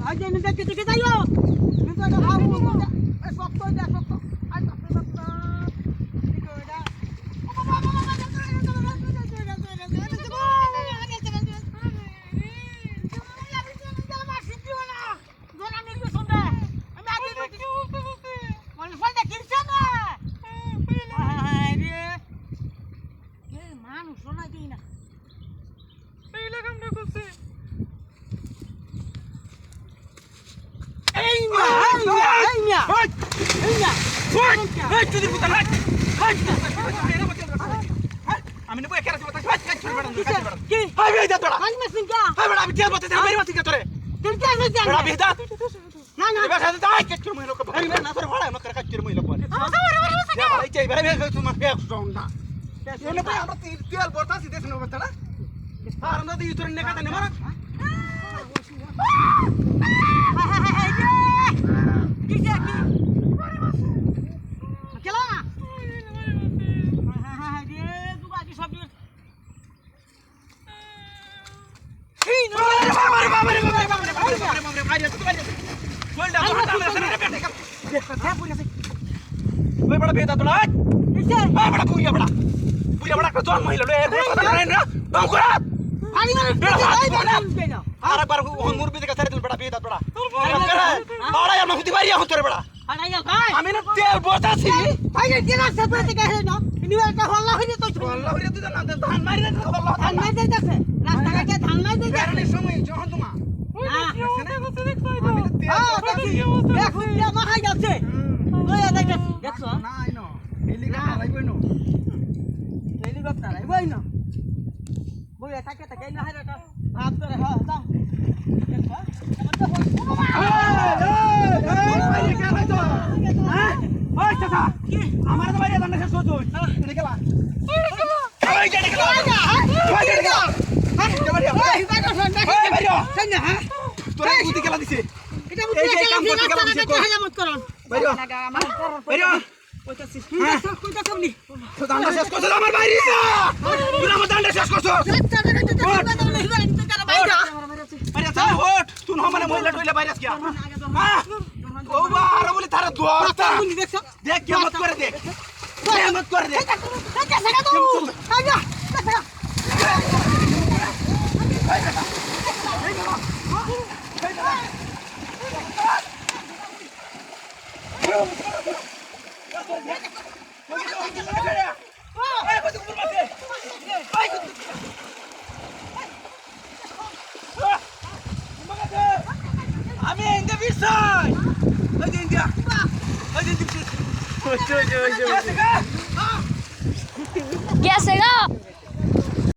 আজ আমি দেখতে দেখে যাইও কিন্তু এটা আবু এই সত্য এটা সত্য আজ আপনি সত্য ঠিক এটা ও বাবা বাবা মানুষ শোনা দিই না এই লাগামটা করছে এই মিয়া তুই পুতা না আমি নেব একারা সব কাজ ছুড়ে বেড়ান কি হাই ভাই দা তোরা হাই মেশিন কা হাই বড় আমি তেল বলতে মেরি মাথি কা তোরে তেল কে আছে জান বড় বেদা না না এবার সাথে দাই কেট করে লোক ভাই না তোরে ভাড়া মকর কাজ করে মই লোক বলে এই চাই ভাই ভাই তোমার ফেক সঙ্গা এনে ভাই আমরা তেল বলতাছি দেখছ না বলতা না আর আমরা দিই তোরে নেকাতে নে মারা बड़ा बेटा तोड़ा किसे बड़ा पूजा बड़ा का जोन महिला ले ना बंकुरा पानी मार बेटा आरा बार मुर भी का सारे तुम बड़ा बेटा बड़ा बड़ा यार मैं खुद बारी हूं तोरे बड़ा अरे यार भाई हमें ना तेल बोता सी भाई ये ना सब से कहे ना इनवे का हल्ला हो तो हल्ला हो तो ना धान मार दे हल्ला धान मार दे जैसे रास्ता का के धान मार दे यार समय जो तुम हां देख ये मा हाय जाছে ওই দেখছ দেখছো না আইনো হেলিকপ্টার আইবই নো হেলিকপ্টার আইবই নো বই থাকে থাকে না হাইরা ভাব করে হ্যাঁ দাও দেখো এই কে হইতো হ্যাঁ ওই চাচা কি আমার তো বাইরে দান্না শেষ হতো এদিকে গেলা ওই যে গেলা ওই যে গেলা হ্যাঁ বাইরে বাইরে বাইরে সাইনা হ্যাঁ তোরা বুদ্ধি গেলা দিছে এটা বুদ্ধি গেলা দিছে হাজামত করন বাইরে বাইরে কইতাছি কইতা সবনি তো দান্ডা শেষ করছ আমার বাইরে না তুই আমার দান্ডা শেষ করছ বাইরে চল হট তুই না মানে মহিলা টইলা বাইরে আস গিয়া হ্যাঁ ও বারে বলি তারা দোয়ারটা দেখ কি মত করে দেখ মত করে দেখ দেখা তো আজা আমি ইন্ডিয়া বিসাই ইন্ডিয়া ইন্ডিয়া